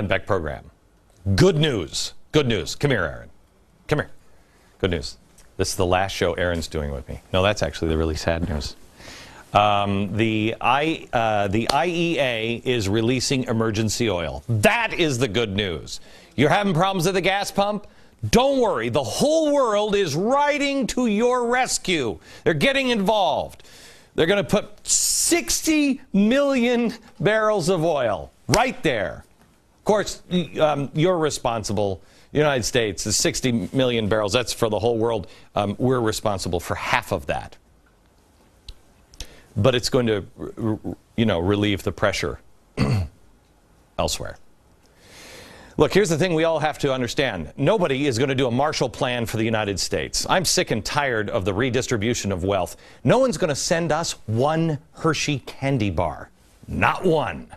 Beck program. Good news. Good news. Come here, Aaron. Come here. Good news. This is the last show Aaron's doing with me. No, that's actually the really sad news. The IEA is releasing emergency oil. That is the good news. You're having problems at the gas pump? Don't worry. The whole world is riding to your rescue. They're getting involved. They're going to put 60 million barrels of oil right there. Of course, you're responsible. The United States is 60 million barrels. That's for the whole world. We're responsible for half of that. But it's going to, relieve the pressure elsewhere. Look, here's the thing we all have to understand. Nobody is going to do a Marshall Plan for the United States. I'm sick and tired of the redistribution of wealth. No one's going to send us one Hershey candy bar. Not one.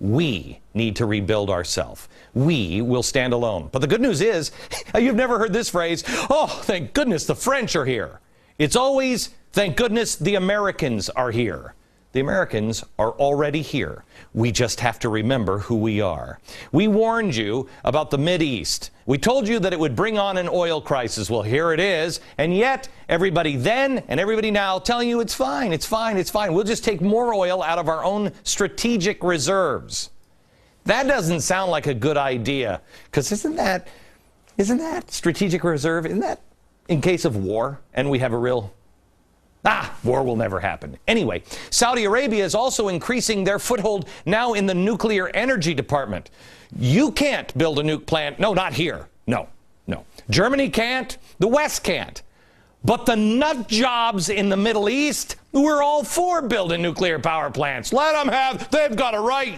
We need to rebuild ourselves. We will stand alone. But the good news is, you've never heard this phrase, oh, thank goodness the French are here. It's always, thank goodness the Americans are here. The Americans are already here. We just have to remember who we are. We warned you about the Mideast. We told you that it would bring on an oil crisis. Well, here it is. And yet, everybody then and everybody now telling you it's fine, it's fine, it's fine. We'll just take more oil out of our own strategic reserves. That doesn't sound like a good idea. Because isn't that strategic reserve, isn't that in case of war and we have a real... war will never happen. Anyway, Saudi Arabia is also increasing their foothold now in the nuclear energy department. You can't build a nuke plant. No, not here. No. Germany can't. The West can't. But the nut jobs in the Middle East, we're all for building nuclear power plants. Let them they've got a right,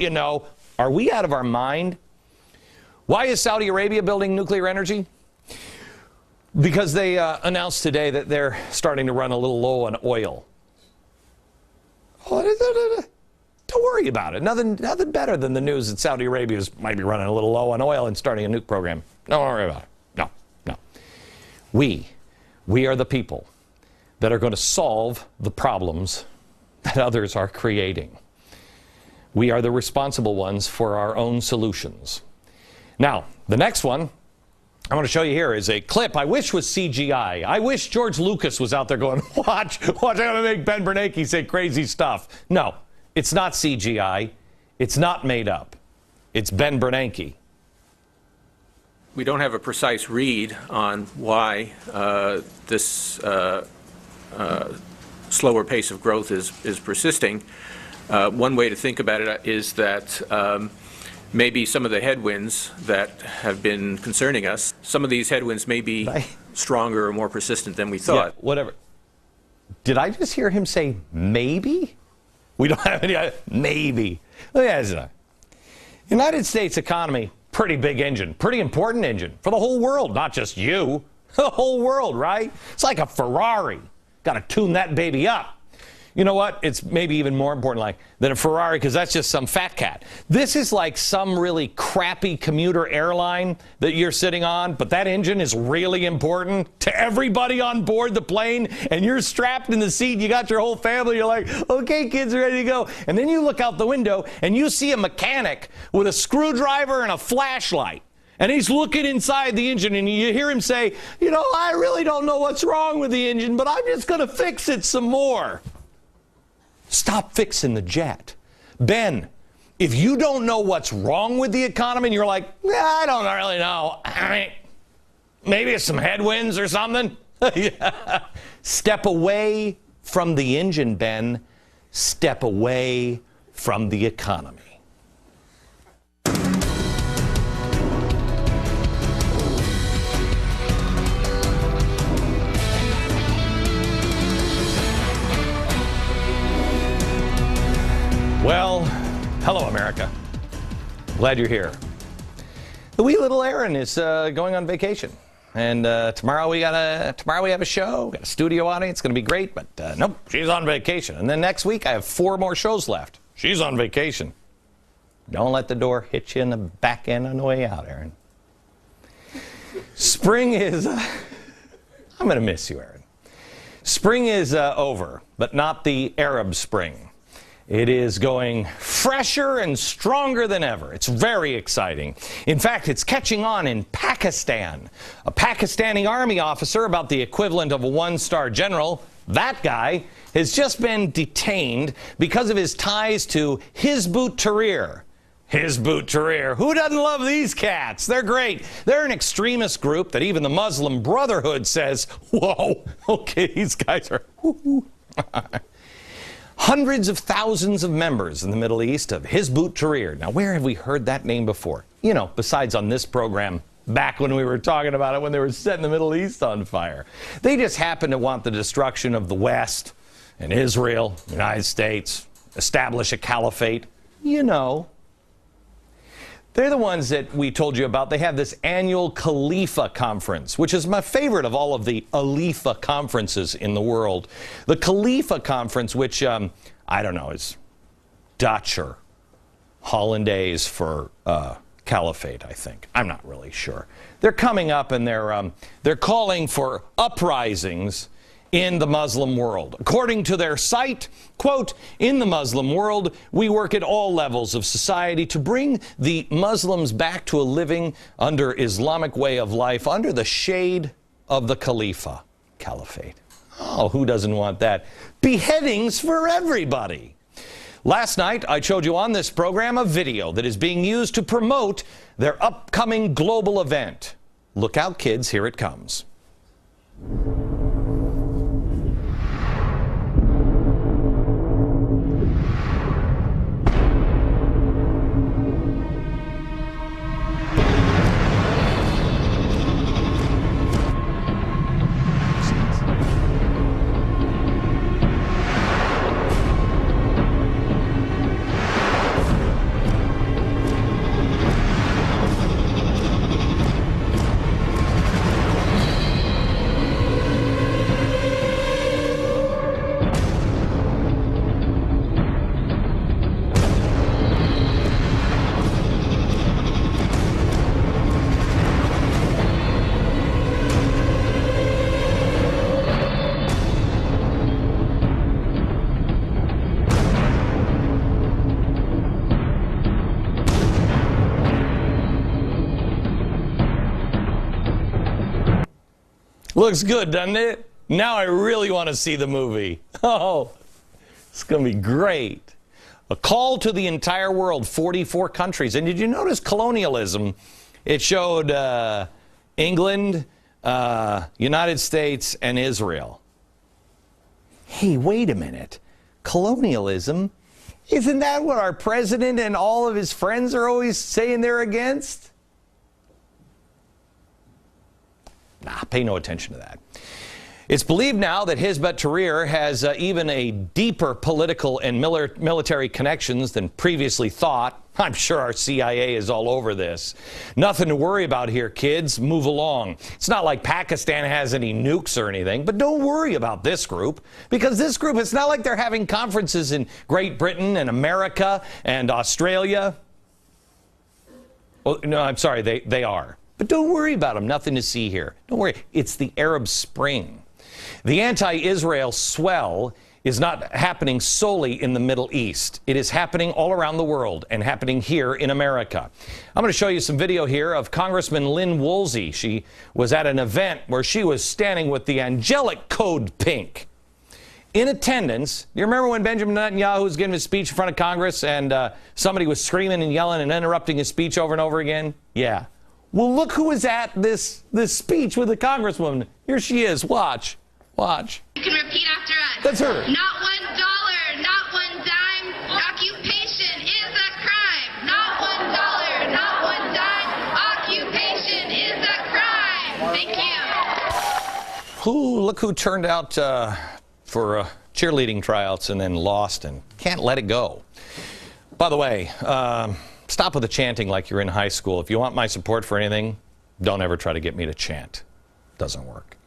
Are we out of our mind? Why is Saudi Arabia building nuclear energy? Because they announced today that they're starting to run a little low on oil. Don't worry about it. Nothing better than the news that Saudi Arabia might be running a little low on oil and starting a nuke program. Don't worry about it. No. We are the people that are going to solve the problems that others are creating. We are the responsible ones for our own solutions. Now, the next one I want to show you here is a clip I wish was CGI. I wish George Lucas was out there going, watch, I'm going to make Ben Bernanke say crazy stuff. No, it's not CGI. It's not made up. It's Ben Bernanke. We don't have a precise read on why this slower pace of growth is persisting. One way to think about it is that maybe some of the headwinds that have been concerning us, some of these headwinds may be stronger or more persistent than we thought. Yeah, whatever. Did I just hear him say maybe? We don't have any idea. Maybe. United States economy, pretty big engine, pretty important engine for the whole world, not just you. The whole world, right? It's like a Ferrari. Got to tune that baby up. You know what? It's maybe even more important than a Ferrari, because that's just some fat cat. This is like some really crappy commuter airline that you're sitting on, but that engine is really important to everybody on board the plane, and you're strapped in the seat. You got your whole family. You're like, okay, kids are ready to go. And then you look out the window, and you see a mechanic with a screwdriver and a flashlight. And he's looking inside the engine, and you hear him say, I really don't know what's wrong with the engine, but I'm just going to fix it some more. Stop fixing the jet. Ben, if you don't know what's wrong with the economy and you're like, I don't really know. I mean, maybe it's some headwinds or something. Yeah. Step away from the engine, Ben. Step away from the economy. Well, hello, America. Glad you're here. The wee little Aaron is going on vacation, and tomorrow we have a show, got a studio audience. It's going to be great, but nope, she's on vacation. And then next week I have 4 more shows left. She's on vacation. Don't let the door hit you in the back end on the way out, Aaron. Spring is. I'm going to miss you, Aaron. Spring is over, but not the Arab Spring. It is going fresher and stronger than ever. It's very exciting. In fact, it's catching on in Pakistan. A Pakistani army officer, about the equivalent of a one-star general, that guy, has just been detained because of his ties to Hizb ut-Tahrir. Hizb ut-Tahrir. Who doesn't love these cats? They're great. They're an extremist group that even the Muslim Brotherhood says, whoa, okay, these guys are... Hundreds of thousands of members in the Middle East of Hizb ut-Tahrir. Now, where have we heard that name before? You know, besides on this program, back when we were talking about it when they were setting the Middle East on fire. They just happen to want the destruction of the West and Israel, the United States, establish a caliphate. You know. They're the ones that we told you about. They have this annual Khalifa conference, which is my favorite of all of the Alifa conferences in the world. The Khalifa conference, which, I don't know, is Dutch or Hollandaise for caliphate, I think. I'm not really sure. They're coming up and they're calling for uprisings in the Muslim world. According to their site, quote, in the Muslim world, we work at all levels of society to bring the Muslims back to a living under Islamic way of life, under the shade of the Khalifa, caliphate. Oh, who doesn't want that? Beheadings for everybody. Last night, I showed you on this program a video that is being used to promote their upcoming global event. Look out, kids, here it comes. Looks good, doesn't it? Now I really want to see the movie. Oh, it's going to be great. A call to the entire world, 44 countries. And did you notice colonialism? It showed England, United States, and Israel. Hey, wait a minute. Colonialism? Isn't that what our president and all of his friends are always saying they're against? Nah, pay no attention to that. It's believed now that Hizb ut-Tahrir has even a deeper political and military connections than previously thought. I'm sure our CIA is all over this. Nothing to worry about here, kids. Move along. It's not like Pakistan has any nukes or anything, but don't worry about this group, because this group, it's not like they're having conferences in Great Britain and America and Australia. Well, no, I'm sorry, they are. But don't worry about them. Nothing to see here. Don't worry. It's the Arab Spring. The anti-Israel swell is not happening solely in the Middle East. It is happening all around the world and happening here in America. I'm going to show you some video here of Congressman Lynn Woolsey. She was at an event where she was standing with the angelic code pink. In attendance, you remember when Benjamin Netanyahu was giving his speech in front of Congress and somebody was screaming and yelling and interrupting his speech over and over again? Yeah. Well, look who was at this speech with the Congresswoman. Here she is. Watch. Watch. You can repeat after us. That's her. Not $1, not one dime. Occupation is a crime. Not $1, not one dime. Occupation is a crime. Thank you. Look who turned out for cheerleading tryouts and then lost and can't let it go. By the way, stop with the chanting like you're in high school. If you want my support for anything, don't ever try to get me to chant. Doesn't work.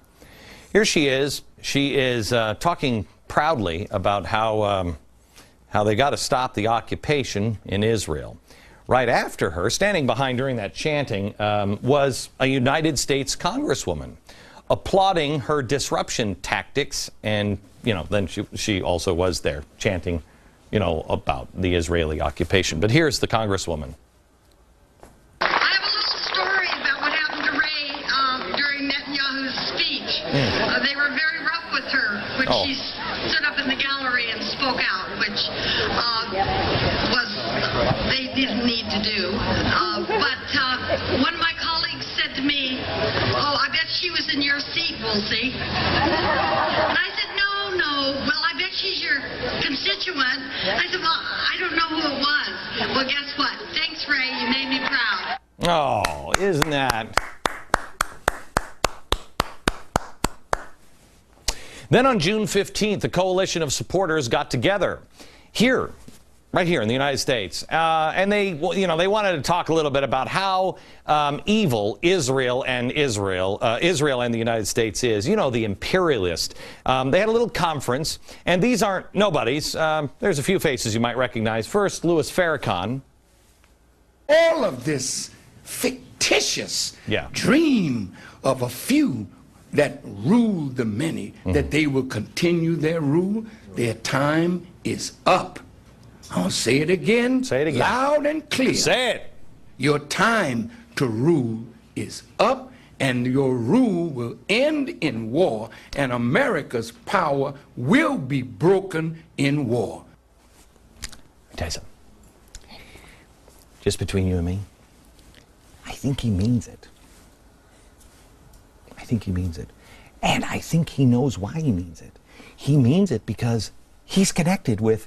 Here she is. She is talking proudly about how they got to stop the occupation in Israel. Right after her, standing behind during that chanting, was a United States Congresswoman applauding her disruption tactics, and then she also was there chanting about the Israeli occupation. But here's the Congresswoman. I have a little story about what happened to Ray during Netanyahu's speech. They were very rough with her when she stood up in the gallery and spoke out, which they didn't need to do. But one of my colleagues said to me, "Oh, I bet she was in your seat, Woolsey." And I said, no. Well, I bet she's your constituent. I said, well, I don't know who it was. Well, guess what? Thanks, Ray. You made me proud. Oh, isn't that? Then on June 15th, a coalition of supporters got together here, right here in the United States, and they wanted to talk a little bit about how evil Israel and the United States is. The imperialist. They had a little conference, and these aren't nobodies. There's a few faces you might recognize. First, Louis Farrakhan. All of this fictitious dream of a few that rule the many, that they will continue their rule, their time is up. I'll say it again. Say it again. Loud and clear. Say it. Your time to rule is up, and your rule will end in war, and America's power will be broken in war. Let me tell you something. Just between you and me, I think he means it. I think he means it. And I think he knows why he means it. He means it because he's connected with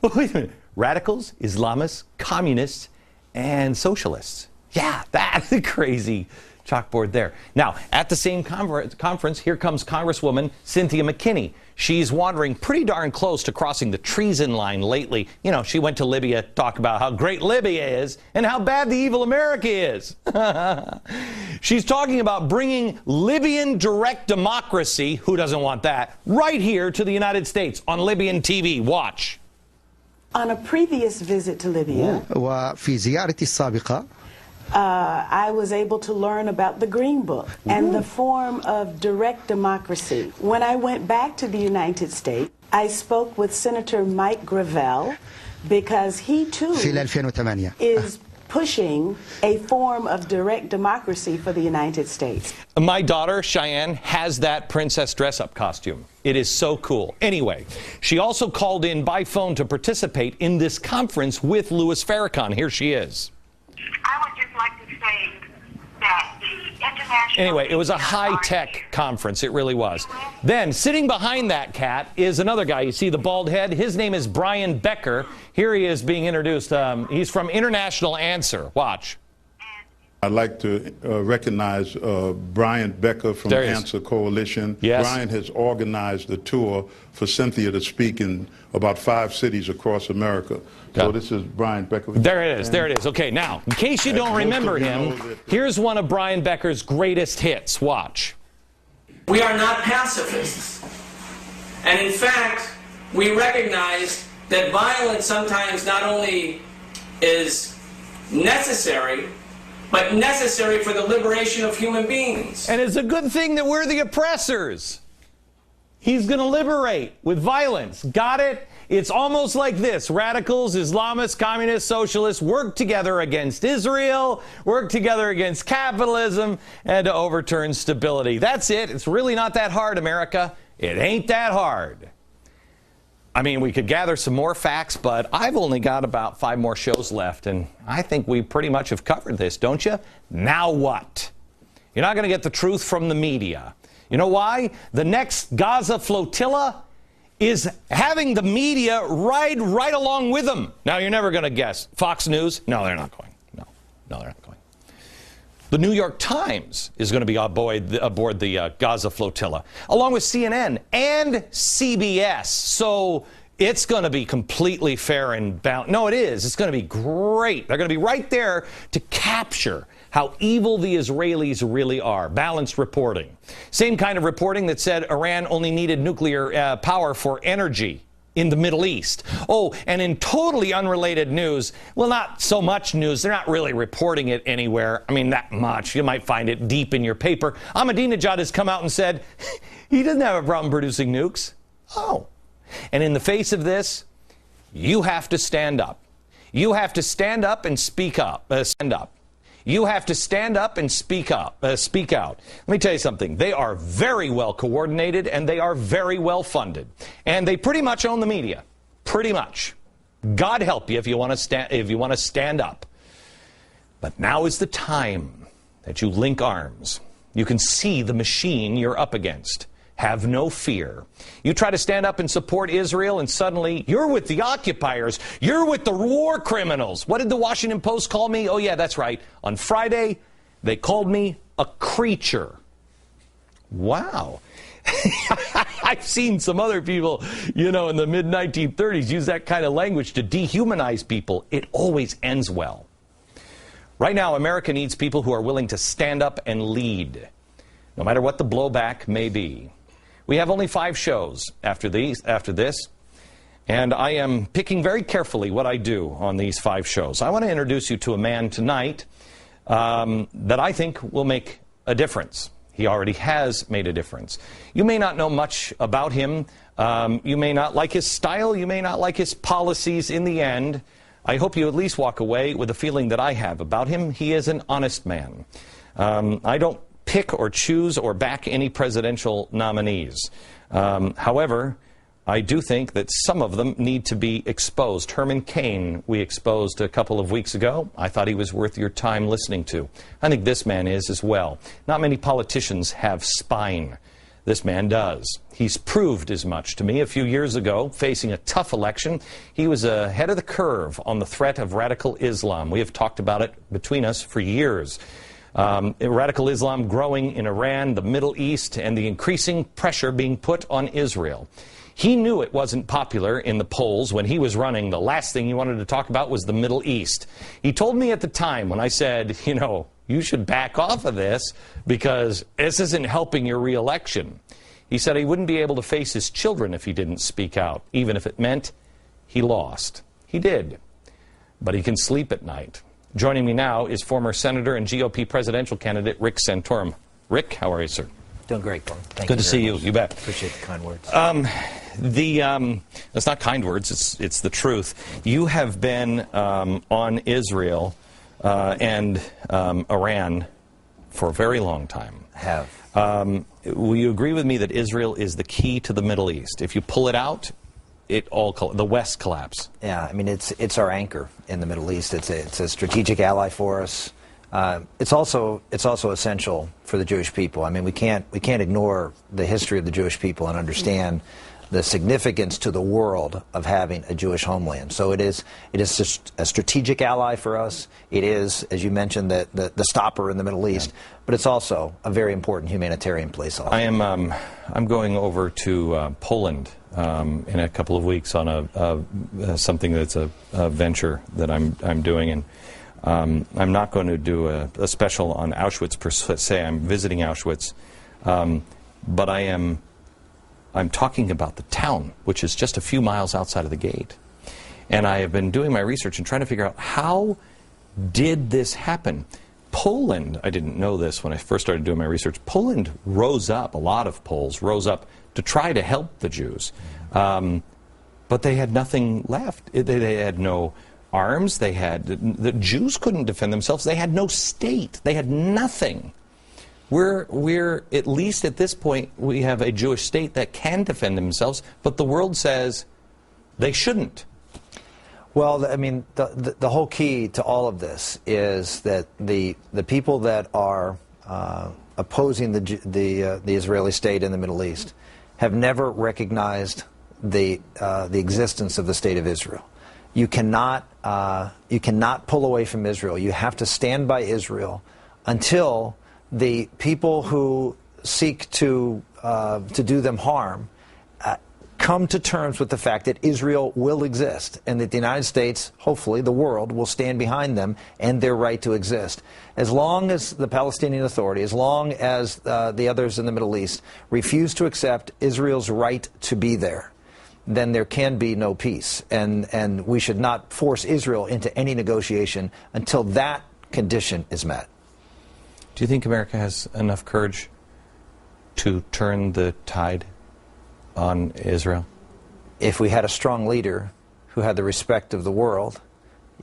wait a minute. Radicals, Islamists, communists, and socialists. Yeah, that's a crazy chalkboard there. Now, at the same conference, here comes Congresswoman Cynthia McKinney. She's wandering pretty darn close to crossing the treason line lately. She went to Libya to talk about how great Libya is and how bad the evil America is. She's talking about bringing Libyan direct democracy, who doesn't want that, right here to the United States on Libyan TV. Watch. On a previous visit to Libya, وفي زيارتي السابقة I was able to learn about the Green Book and the form of direct democracy. When I went back to the United States, I spoke with Senator Mike Gravel because he too في 2008 is pushing a form of direct democracy for the United States. My daughter, Cheyenne, has that princess dress-up costume. It is so cool. Anyway, she also called in by phone to participate in this conference with Louis Farrakhan. Here she is. I would just like to say that the international... Anyway, it was a high-tech conference. It really was. Then, sitting behind that cat is another guy. You see the bald head? His name is Brian Becker. Here he is being introduced. He's from International Answer. Watch. I'd like to recognize Brian Becker from the Answer Coalition. Yes. Brian has organized a tour for Cynthia to speak in about 5 cities across America. So this is Brian Becker. There it is. There it is. Okay, now, in case you don't remember him, here's one of Brian Becker's greatest hits. Watch. We are not pacifists. And in fact, we recognize that violence sometimes not only is necessary, but necessary for the liberation of human beings. And it's a good thing that we're the oppressors. He's going to liberate with violence. Got it? It's almost like this. Radicals, Islamists, communists, socialists work together against Israel, work together against capitalism, and to overturn stability. That's it. It's really not that hard, America. It ain't that hard. I mean, we could gather some more facts, but I've only got about 5 more shows left, and I think we pretty much have covered this, don't you? Now what? You're not going to get the truth from the media. You know why? The next Gaza flotilla is having the media ride right along with them. Now, you're never going to guess. Fox News? No, they're not going. No, they're not going. The New York Times is going to be aboard the Gaza flotilla, along with CNN and CBS. So it's going to be completely fair and balanced. No, it is. It's going to be great. They're going to be right there to capture how evil the Israelis really are. Balanced reporting. Same kind of reporting that said Iran only needed nuclear power for energy in the Middle East. Oh, and in totally unrelated news, well, not so much news. They're not really reporting it anywhere. I mean, that much. You might find it deep in your paper. Ahmadinejad has come out and said he doesn't have a problem producing nukes. Oh. And in the face of this, you have to stand up. You have to stand up and speak up. Stand up. You have to stand up and speak up. Speak out. Let me tell you something. They are very well coordinated and they are very well funded. And they pretty much own the media. Pretty much. God help you if you want to stand up. But now is the time that you link arms. You can see the machine you're up against. Have no fear. You try to stand up and support Israel, and suddenly you're with the occupiers. You're with the war criminals. What did the Washington Post call me? Oh, yeah, that's right. On Friday, they called me a creature. Wow. I've seen some other people, in the mid-1930s use that kind of language to dehumanize people. It always ends well. Right now, America needs people who are willing to stand up and lead, no matter what the blowback may be. We have only 5 shows after this, and I am picking very carefully what I do on these 5 shows. I want to introduce you to a man tonight that I think will make a difference. He already has made a difference. You may not know much about him. You may not like his style. You may not like his policies. In the end, I hope you at least walk away with the feeling that I have about him. He is an honest man. I don't pick or choose or back any presidential nominees. However, I do think that some of them need to be exposed. Herman Cain we exposed a couple of weeks ago. I thought he was worth your time listening to. I think this man is as well. Not many politicians have spine. This man does. He's proved as much to me. A few years ago, facing a tough election, he was ahead of the curve on the threat of radical Islam. We have talked about it between us for years. Radical Islam growing in Iran, the Middle East, and the increasing pressure being put on Israel. He knew it wasn't popular in the polls when he was running. The last thing he wanted to talk about was the Middle East. He told me at the time when I said, you should back off of this because this isn't helping your reelection. He said he wouldn't be able to face his children if he didn't speak out, even if it meant he lost. He did, but he can sleep at night. Joining me now is former Senator and GOP presidential candidate Rick Santorum. Rick, how are you, sir? Doing great, Gordon. Thank you. Good to see you. You bet. Appreciate the kind words. It's not kind words. It's the truth. You have been on Israel and Iran for a very long time. Have. Will you agree with me that Israel is the key to the Middle East? If you pull it out, the West collapse. Yeah, I mean it's our anchor in the Middle East. It's a strategic ally for us. It's also essential for the Jewish people. I mean we can't ignore the history of the Jewish people and understand the significance to the world of having a Jewish homeland. So it is just a strategic ally for us. It is, as you mentioned, the stopper in the Middle East, but it's also a very important humanitarian place also. I'm going over to Poland in a couple of weeks on something that's a venture that I'm doing, and I'm not going to do a special on Auschwitz per se. I'm visiting Auschwitz, but I'm talking about the town, which is just a few miles outside of the gate. And I have been doing my research and trying to figure out how did this happen. Poland, I didn't know this when I first started doing my research, Poland rose up, a lot of Poles rose up to try to help the Jews. But they had nothing left. They had no arms. The Jews couldn't defend themselves. They had no state. They had nothing. We're at least at this point, we have a Jewish state that can defend themselves, but the world says they shouldn't. Well, I mean, the whole key to all of this is that the people that are opposing the Israeli state in the Middle East have never recognized the existence of the state of Israel. You cannot pull away from Israel. You have to stand by Israel until the people who seek to do them harm come to terms with the fact that Israel will exist and that the United States, hopefully the world, will stand behind them and their right to exist. As long as the Palestinian Authority, as long as the others in the Middle East refuse to accept Israel's right to be there, then there can be no peace. And we should not force Israel into any negotiation until that condition is met. Do you think America has enough courage to turn the tide on Israel? If we had a strong leader who had the respect of the world?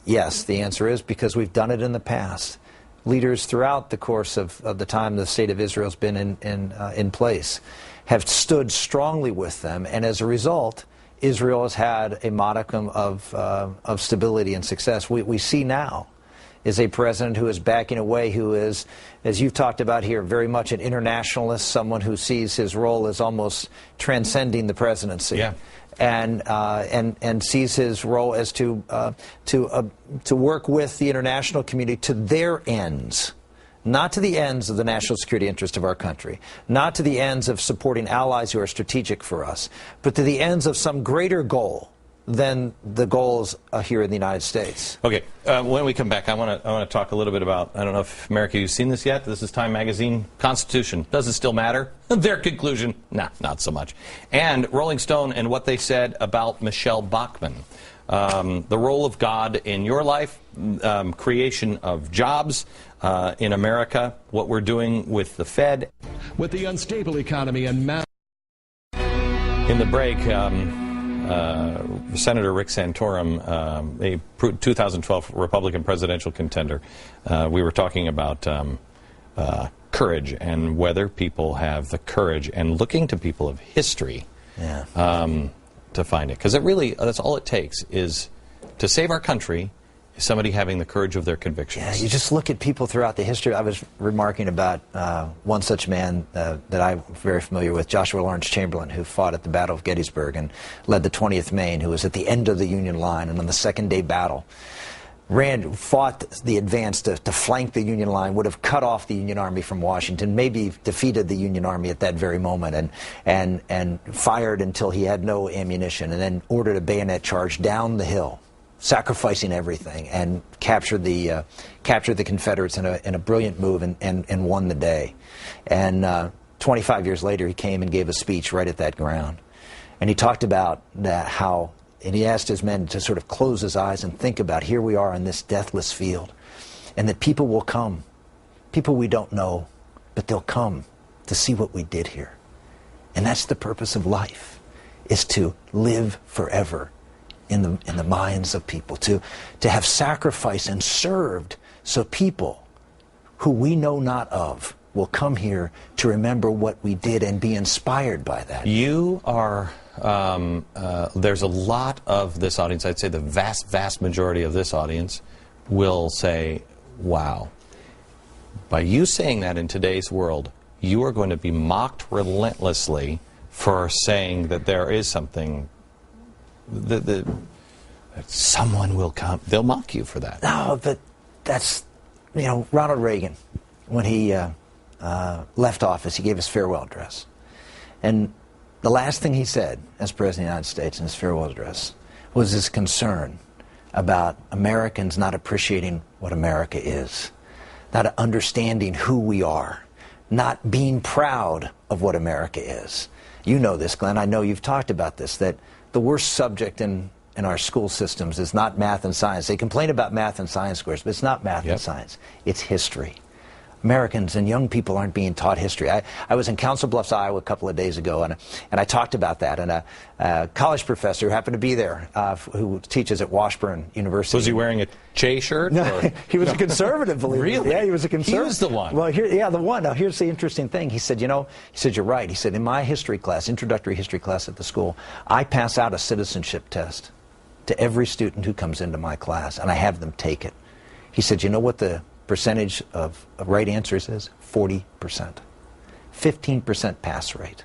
Yes, the answer is because we've done it in the past. Leaders throughout the course of the time the State of Israel has been in place have stood strongly with them, and as a result, Israel has had a modicum of stability and success. We see now is a president who is backing away, who is, as you've talked about here, very much an internationalist, someone who sees his role as almost transcending the presidency. Yeah. And sees his role as to work with the international community to their ends, not to the ends of the national security interest of our country, not to the ends of supporting allies who are strategic for us, but to the ends of some greater goal than the goals here in the United States. Okay, when we come back, I want to talk a little bit about, I don't know if, America, you've seen this yet. This is Time Magazine. Constitution, does it still matter? Their conclusion, nah, not so much. And Rolling Stone and what they said about Michelle Bachmann. The role of God in your life, creation of jobs in America, what we're doing with the Fed. With the unstable economy and In the break, Senator Rick Santorum, a 2012 Republican presidential contender, we were talking about courage and whether people have the courage and looking to people of history to find it. Because it really, that's all it takes is to save our country, is somebody having the courage of their convictions. Yeah, you just look at people throughout the history. I was remarking about one such man that I'm very familiar with, Joshua Lawrence Chamberlain, who fought at the Battle of Gettysburg and led the 20th Maine, who was at the end of the Union line, and on the second-day battle fought the advance to flank the Union line, would have cut off the Union Army from Washington, maybe defeated the Union Army at that very moment, and fired until he had no ammunition, and then ordered a bayonet charge down the hill, sacrificing everything, and captured the Confederates in a brilliant move and won the day. And 25 years later, he came and gave a speech right at that ground, and he talked about that and he asked his men to sort of close his eyes and think about, here we are in this deathless field, and that people will come, people we don't know, but they'll come to see what we did here. And that's the purpose of life, is to live forever in the minds of people, to have sacrificed and served so people who we know not of will come here to remember what we did and be inspired by that. You are, there's a lot of this audience, I'd say the vast majority of this audience will say, wow. By you saying that in today's world, you are going to be mocked relentlessly for saying that there is something that someone will come. They'll mock you for that. No, but that's, Ronald Reagan, when he left office, he gave his farewell address. And the last thing he said as President of the United States in his farewell address was his concern about Americans not appreciating what America is, not understanding who we are, not being proud of what America is. You know this, Glenn. I know you've talked about this, that the worst subject in our school systems is not math and science. They complain about math and science scores, but it's not math and science. It's history. Americans and young people aren't being taught history. I was in Council Bluffs, Iowa a couple of days ago, and I talked about that. And a college professor who happened to be there, who teaches at Washburn University. Was he wearing a Che shirt? No, he was a conservative, believe me. Really? Yeah, he was a conservative. He was the one. Well, the one. Now, here's the interesting thing. He said, you're right. He said, in my history class, introductory history class at the school, I pass out a citizenship test to every student who comes into my class, and I have them take it. He said, you know what the percentage of right answers is? 40%. 15% pass rate.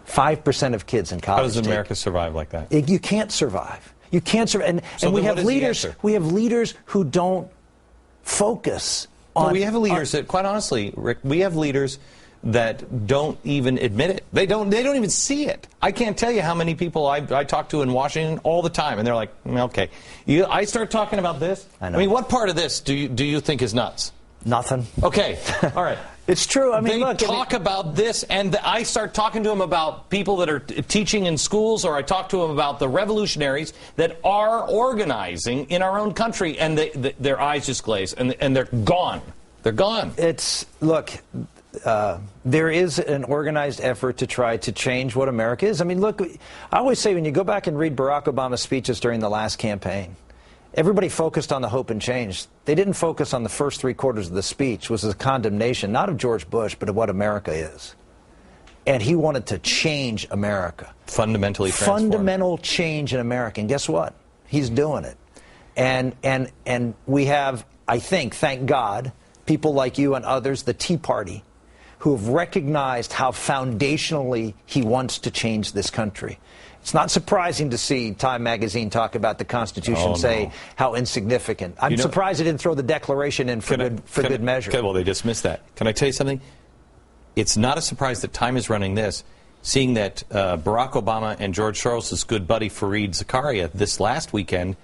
5% of kids in college. How does America survive like that? You can't survive. You can't survive. And we have leaders. We have leaders who don't focus on. Well, we have leaders that, quite honestly, Rick, we have leaders that don't even admit it. They don't even see it. I can't tell you how many people I talk to in Washington all the time, and they're like, okay. I start talking about this. I know. I mean, what part of this do you think is nuts? Nothing. Okay. All right. It's true. I mean, they talk about this, and I start talking to them about people that are teaching in schools, or I talk to them about the revolutionaries that are organizing in our own country, and their eyes just glaze, and they're gone. They're gone. Look, there is an organized effort to try to change what America is. I mean, look, I always say when you go back and read Barack Obama's speeches during the last campaign, everybody focused on the hope and change. They didn't focus on the first 3/4 of the speech, which was a condemnation, not of George Bush, but of what America is. And he wanted to change America. Fundamentally transform. Fundamental change in America. And guess what? He's doing it. And we have, I think, thank God, people like you and others, the Tea Party, who have recognized how foundationally he wants to change this country. It's not surprising to see Time magazine talk about the Constitution, say how insignificant. I'm surprised they didn't throw the Declaration in for good measure. Okay, well, they dismissed that. Can I tell you something? It's not a surprise that Time is running this, seeing that Barack Obama and George Soros' good buddy Fareed Zakaria this last weekend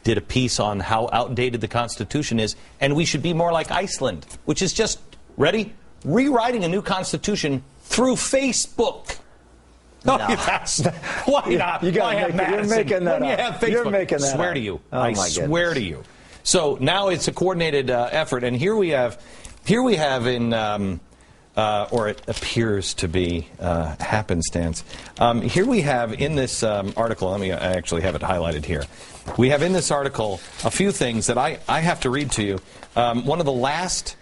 did a piece on how outdated the Constitution is, and we should be more like Iceland, which is just, ready, rewriting a new Constitution through Facebook. No. Why not? You're making that up. You're making that up. I swear to you. Oh, I swear to you. So now it's a coordinated effort, and here we have in, or it appears to be happenstance. Here we have in this article, I actually have it highlighted here. We have in this article a few things that I have to read to you. One of the last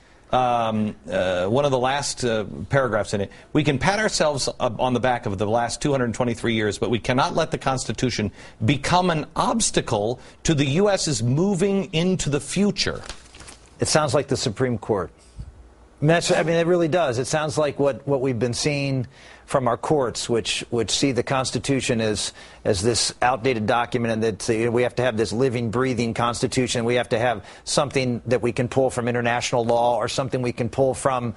paragraphs in it. We can pat ourselves on the back of the last 223 years, but we cannot let the Constitution become an obstacle to the U.S.'s moving into the future. It sounds like the Supreme Court. I mean, it really does. It sounds like what we've been seeing from our courts, which see the Constitution as this outdated document, and that we have to have this living, breathing Constitution. We have to have something that we can pull from international law, or something we can pull from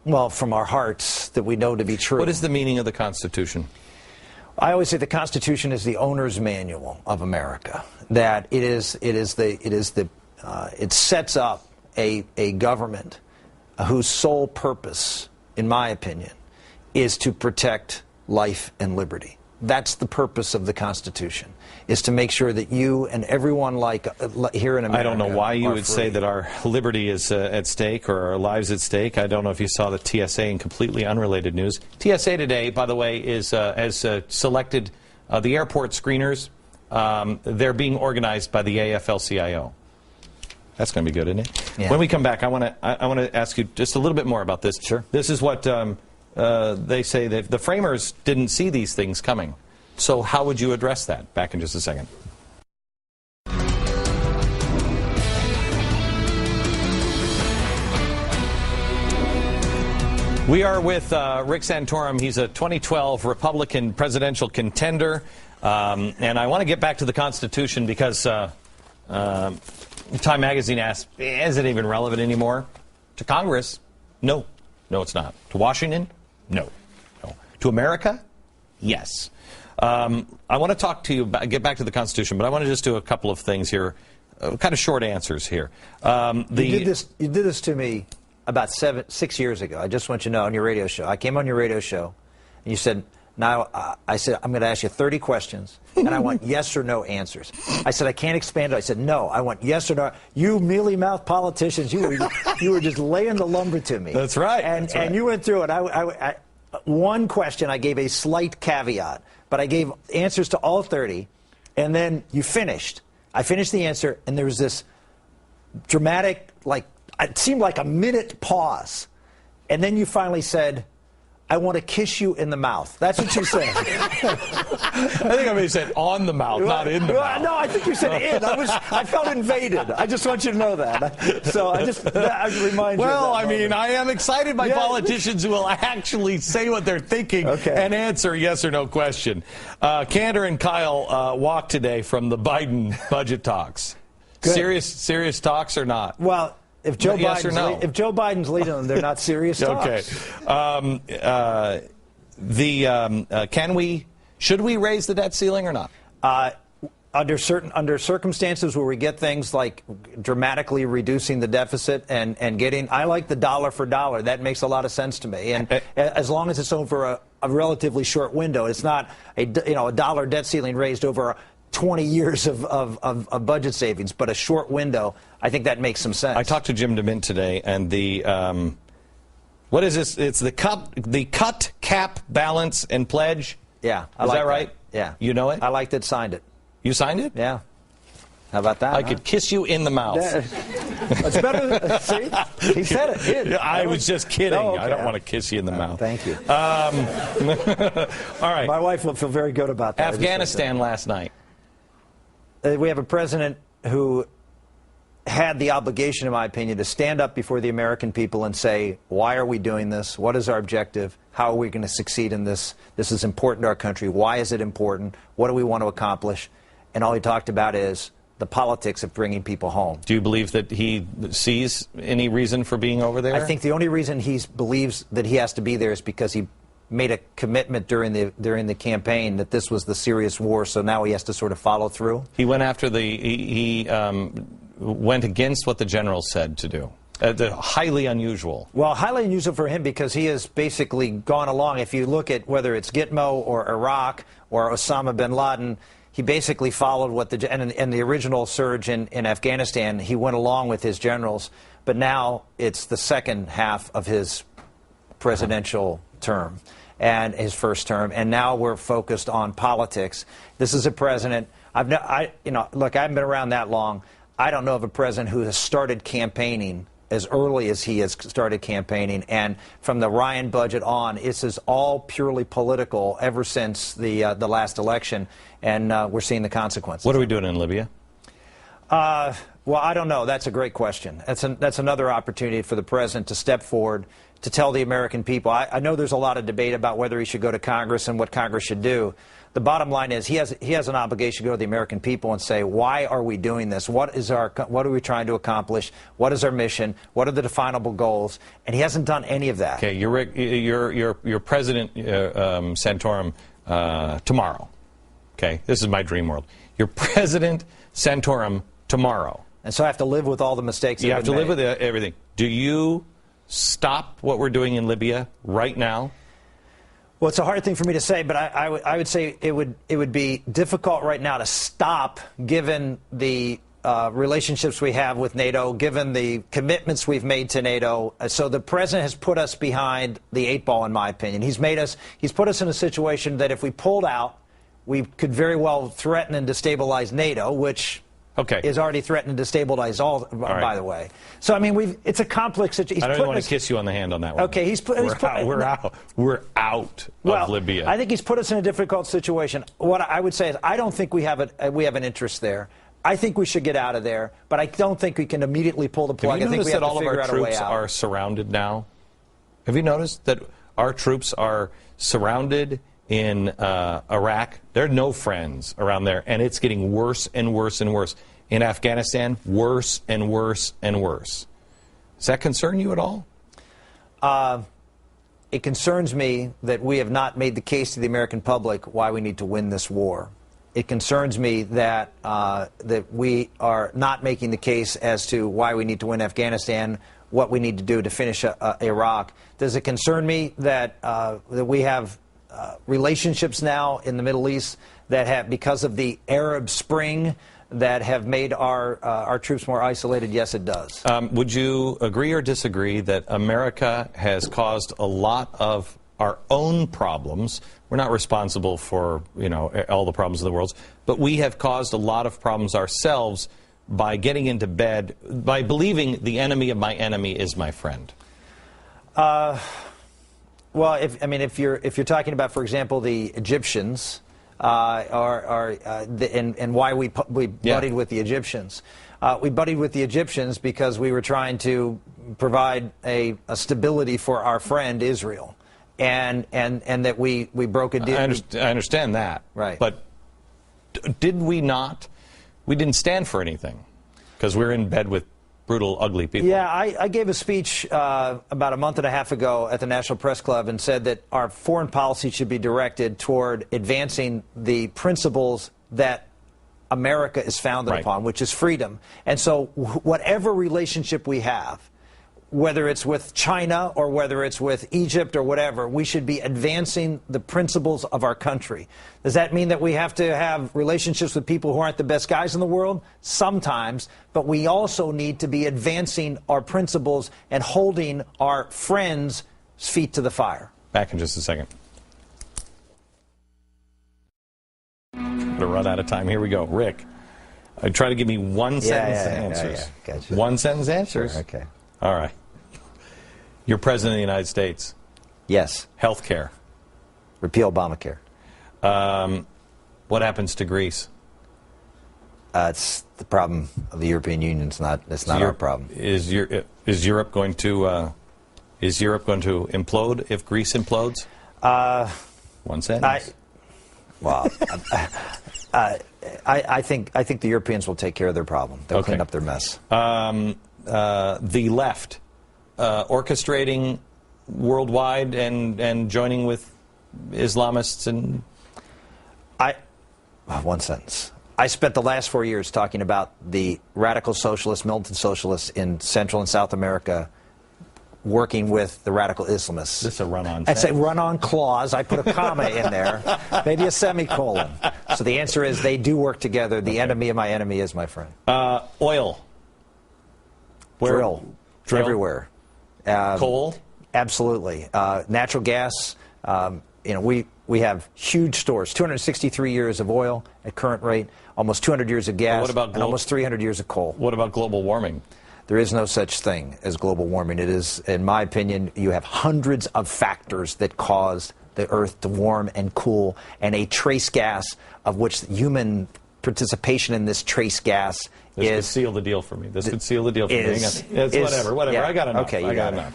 our hearts that we know to be true. What is the meaning of the Constitution? I always say the Constitution is the owner's manual of America. That it sets up a government whose sole purpose, in my opinion, is to protect life and liberty. That's the purpose of the Constitution, is to make sure that you and everyone here in America. I don't know why you would say that our liberty is at stake, or our lives at stake. I don't know if you saw the TSA in completely unrelated news. TSA today, by the way, has selected the airport screeners. They're being organized by the AFL-CIO. That's going to be good, isn't it? Yeah. When we come back, I want to ask you just a little bit more about this. Sure. This is what they say, that the framers didn't see these things coming. So how would you address that? Back in just a second. We are with Rick Santorum. He's a 2012 Republican presidential contender. And I want to get back to the Constitution because Time magazine asked, is it even relevant anymore? To Congress? No. No, it's not. To Washington? No. No. To America? Yes. I want to talk to you, get back to the Constitution, but I want to just do a couple of things here, kind of short answers here. You did this to me about 6 years ago. I just want you to know, on your radio show. I came on your radio show, and you said, now, I said, I'm going to ask you 30 questions, and I want yes or no answers. I said, I can't expand it. I said, no, I want yes or no. You mealy-mouthed politicians, you were just laying the lumber to me. That's right. And you went through it. One question, I gave a slight caveat, but I gave answers to all 30, and then you finished. I finished the answer, and there was this dramatic, it seemed like a minute pause. And then you finally said, I want to kiss you in the mouth. That's what you said. I think I may have said on the mouth, not in the mouth. No, I think you said in. I felt invaded. I just want you to know that. So I remind you. Well, I mean, I am excited by politicians who will actually say what they're thinking and answer a yes or no question. Cantor and Kyle walked today from the Biden budget talks. Good. Serious talks or not? Well, if Joe Biden's leading them, they're not serious talks. Okay. Should we raise the debt ceiling or not? Under circumstances where we get things like dramatically reducing the deficit and getting, I like the dollar for dollar. That makes a lot of sense to me. And as long as it's over a relatively short window, it's not a dollar debt ceiling raised over 20 years of budget savings, but a short window. I think that makes some sense. I talked to Jim DeMint today, and What is this? It's the cut, cap, balance, and pledge? Yeah. Is that right? Yeah. You know it? I liked it, signed it. You signed it? Yeah. How about that? I could kiss you in the mouth. It's better. See? He said it. I was just kidding. Oh, okay. I don't want to kiss you in the mouth. Thank you. All right. My wife will feel very good about that. Afghanistan last night. We have a president who had the obligation, in my opinion, to stand up before the American people and say, why are we doing this? What is our objective? How are we going to succeed in this? This is important to our country. Why is it important? What do we want to accomplish? And all he talked about is the politics of bringing people home. Do you believe that he sees any reason for being over there? I think the only reason he believes that he has to be there is because he made a commitment during the campaign that this was the serious war, so now he has to sort of follow through. He went after he went against what the generals said to do. Highly unusual. Well, highly unusual for him because he has basically gone along. If you look at whether it's Gitmo or Iraq or Osama bin Laden, he basically followed what and the original surge in Afghanistan, he went along with his generals. But now it's the second half of his presidential term and his first term, and now we're focused on politics. This is a president. Look, I haven't been around that long. I don't know of a president who has started campaigning as early as he has started campaigning, and from the Ryan budget on, this is all purely political ever since the last election, and we're seeing the consequences. What are we doing in Libya? Well, I don't know. That's a great question. That's another opportunity for the president to step forward to tell the American people. I know there's a lot of debate about whether he should go to Congress and what Congress should do. The bottom line is he has an obligation to go to the American people and say, why are we doing this? What are we trying to accomplish? What is our mission? What are the definable goals? And he hasn't done any of that. Okay, you're President Santorum tomorrow. Okay, this is my dream world. You're President Santorum tomorrow. And so I have to live with all the mistakes that you have to live with everything. Do you stop what we're doing in Libya right now? Well, it's a hard thing for me to say, but I would say it would be difficult right now to stop, given the relationships we have with NATO, given the commitments we've made to NATO. So the president has put us behind the 8 ball, in my opinion. He's put us in a situation that if we pulled out, we could very well threaten and destabilize NATO, which is already threatened to destabilize by the way. So, I mean, it's a complex situation. I don't even want to kiss you on the hand on that one. Okay, we're out of Libya. I think he's put us in a difficult situation. What I would say is I don't think we have an interest there. I think we should get out of there, but I don't think we can immediately pull the plug. Have you noticed that all of our troops out. are surrounded now? Have you noticed that our troops are surrounded in Iraq? There are no friends around there, and it's getting worse and worse and worse. In Afghanistan, worse and worse and worse. Does that concern you at all? It concerns me that we have not made the case to the American public why we need to win this war. It concerns me that that we are not making the case as to why we need to win Afghanistan, what we need to do to finish Iraq. Does it concern me that that we have relationships now in the Middle East that have, because of the Arab Spring, that have made our troops more isolated? Yes, it does. Would you agree or disagree that America has caused a lot of our own problems? We're not responsible for, all the problems of the world, but we have caused a lot of problems ourselves by getting into bed, by believing the enemy of my enemy is my friend. Well, if you're talking about, for example, the Egyptians, and why we buddied with the Egyptians. We buddied with the Egyptians because we were trying to provide a stability for our friend Israel, and that we broke a deal. I understand that, right? But did we not? We didn't stand for anything because we're in bed with brutal, ugly people. Yeah, I gave a speech about a month and a half ago at the National Press Club and said that our foreign policy should be directed toward advancing the principles that America is founded upon, which is freedom. And so whatever relationship we have, whether it's with China or whether it's with Egypt or whatever, we should be advancing the principles of our country. Does that mean that we have to have relationships with people who aren't the best guys in the world? Sometimes. But we also need to be advancing our principles and holding our friends feet to the fire. Back in just a second. To run out of time. Here we go. Rick, try to give me one-sentence answers. Gotcha. One-sentence answers? Sure, okay. All right. You're president of the United States. Yes. Health care. Repeal Obamacare. What happens to Greece? It's the problem of the European Union. It's not our problem. Is Europe going to implode if Greece implodes? One sentence. I think the Europeans will take care of their problem. They'll clean up their mess. The left orchestrating worldwide and joining with Islamists and one sentence. I spent the last 4 years talking about the radical socialists, militant socialists in Central and South America working with the radical Islamists. This is a run-on. That's a run-on clause. I put a comma in there, maybe a semicolon. So the answer is they do work together. The enemy of my enemy is my friend. Oil. Drill. Everywhere. Coal. Absolutely. Natural gas. We have huge stores. 263 years of oil at current rate. Almost 200 years of gas. And almost 300 years of coal. What about global warming? There is no such thing as global warming. It is, in my opinion, you have hundreds of factors that cause the Earth to warm and cool, and a trace gas of which human participation in this trace gas This could seal the deal for me. This could seal the deal for me. It's whatever. Yeah. I got enough. Okay, I got enough.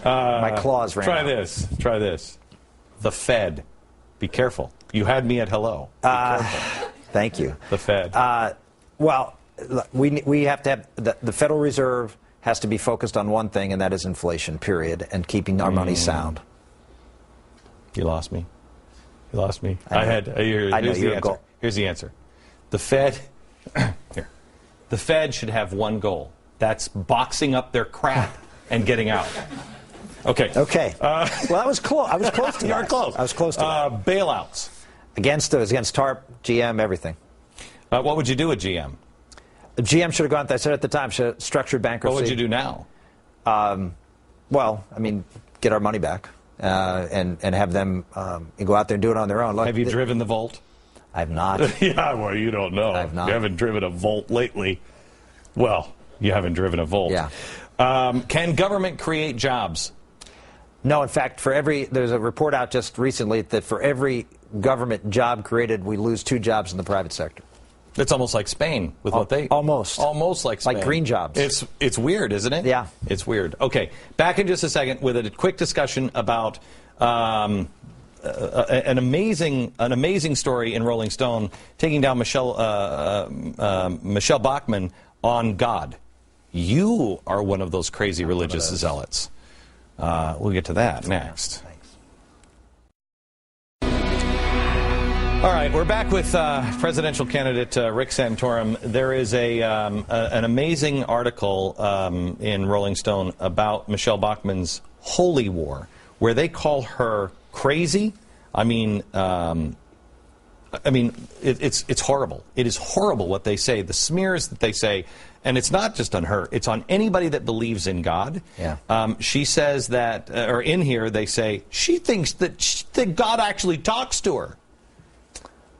My claws ran out. Try this. The Fed. Be careful. You had me at hello. Be careful. Thank you. The Fed. Well, we have to have the Federal Reserve has to be focused on one thing, and that is inflation, period, and keeping our money sound. You lost me. You lost me. Here's the answer. The Fed, here. The Fed should have one goal. That's boxing up their crap and getting out. Okay. Okay. Well, that was close. I was close to that. You were close. I was close to that. Bailouts. Against TARP, GM, everything. What would you do with GM? GM should have gone, I said at the time, should have structured bankruptcy. What would you do now? Get our money back and have them go out there and do it on their own. Look, have you driven the Volt? I have not. Yeah, well, you don't know. I have not. You haven't driven a Volt lately. Well, you haven't driven a Volt. Yeah. Can government create jobs? No, in fact, there's a report out just recently that for every government job created, we lose 2 jobs in the private sector. It's almost like Spain with what they... Almost like Spain. Like green jobs. It's weird, isn't it? Yeah. It's weird. Okay, back in just a second with a quick discussion about an amazing story in Rolling Stone taking down Michelle Bachmann on God. You are one of those crazy religious zealots. We'll get to that next. Thanks. All right, we're back with presidential candidate Rick Santorum. There is an amazing article in Rolling Stone about Michelle Bachmann's holy war, where they call her crazy. It's horrible. It is horrible what they say, the smears that they say. And it's not just on her. It's on anybody that believes in God. Yeah. She says that, or in here they say, she thinks that God actually talks to her.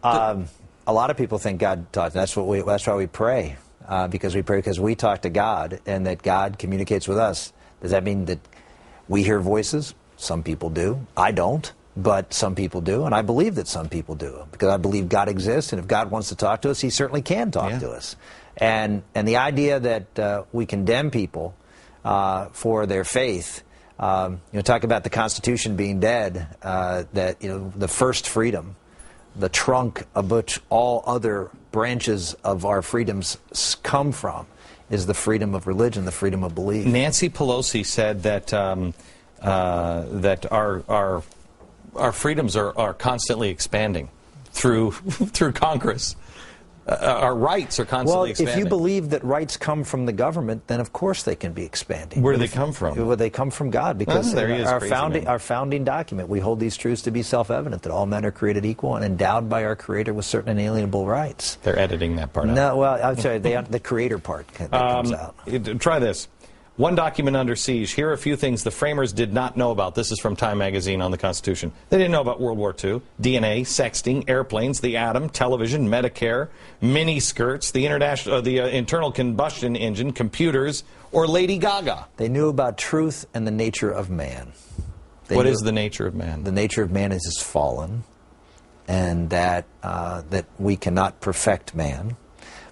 A lot of people think God talks. That's why we pray, because we talk to God, and that God communicates with us. Does that mean that we hear voices? Some people do. I don't, but some people do, and I believe that some people do, because I believe God exists, and if God wants to talk to us, He certainly can talk to us. And the idea that we condemn people for their faith, talk about the Constitution being dead, the first freedom, the trunk of which all other branches of our freedoms come from, is the freedom of religion, the freedom of belief. Nancy Pelosi said that that our freedoms are constantly expanding through Congress. Our rights are constantly expanding. Well, if you believe that rights come from the government, then of course they can be expanding. Where do they come from? Well, they come from God, because our founding document, we hold these truths to be self-evident, that all men are created equal and endowed by our Creator with certain inalienable rights. They're editing that part out. No, well, I'm sorry, the Creator part that comes out. Try this. One document under siege. Here are a few things the framers did not know about. This is from Time magazine on the Constitution. They didn't know about World War II, DNA, sexting, airplanes, the atom, television, Medicare, miniskirts, the internal combustion engine, computers, or Lady Gaga. They knew about truth and the nature of man. What is the nature of man? The nature of man is fallen, and that we cannot perfect man,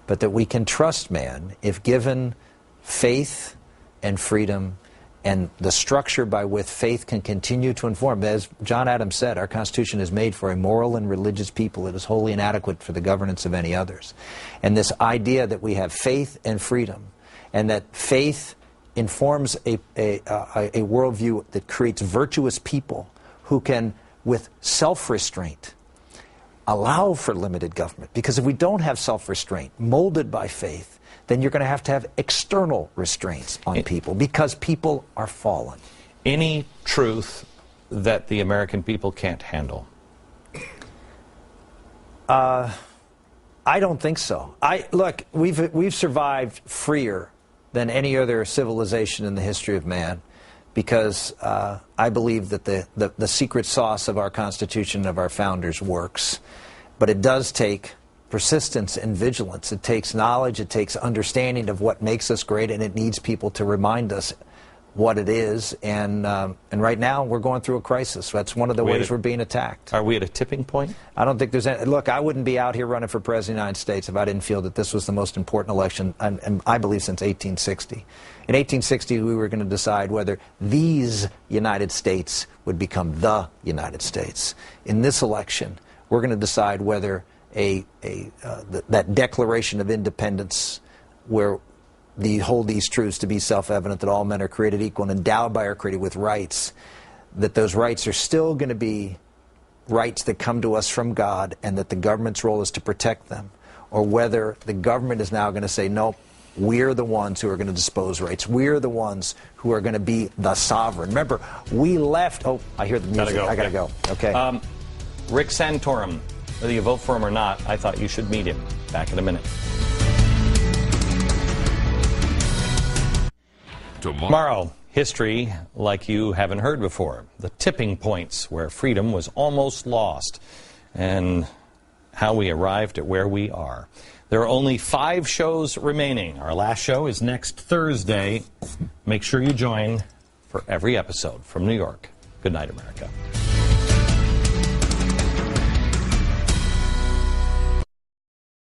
but that we can trust man if given faith and freedom and the structure by which faith can continue to inform. As John Adams said, our Constitution is made for a moral and religious people. It is wholly inadequate for the governance of any others. And this idea that we have faith and freedom, and that faith informs a worldview that creates virtuous people who can, with self-restraint, allow for limited government. Because if we don't have self-restraint, molded by faith, then you're going to have external restraints on people, because people are fallen. Any truth that the American people can't handle? I don't think so. Look, we've survived freer than any other civilization in the history of man, because I believe that the secret sauce of our Constitution, of our founders, works. But it does take persistence and vigilance. It takes knowledge, it takes understanding of what makes us great, and it needs people to remind us what it is. And right now we're going through a crisis. That's one of the ways we're being attacked. Are we at a tipping point? I don't think there's any. Look, I wouldn't be out here running for president of the United States if I didn't feel that this was the most important election, and I believe, since 1860. In 1860, we were going to decide whether these United States would become the United States. In this election, we're going to decide whether that Declaration of Independence, where they hold these truths to be self-evident, that all men are created equal and endowed by our Creator with rights, that those rights are still going to be rights that come to us from God, and that the government's role is to protect them, or whether the government is now going to say, nope, we're the ones who are going to dispose rights. We're the ones who are going to be the sovereign. Remember, we left. Oh, I hear the music. I gotta go. Okay. Rick Santorum. Whether you vote for him or not, I thought you should meet him. Back in a minute. Tomorrow, history like you haven't heard before. The tipping points where freedom was almost lost, and how we arrived at where we are. There are only 5 shows remaining. Our last show is next Thursday. Make sure you join for every episode from New York. Good night, America.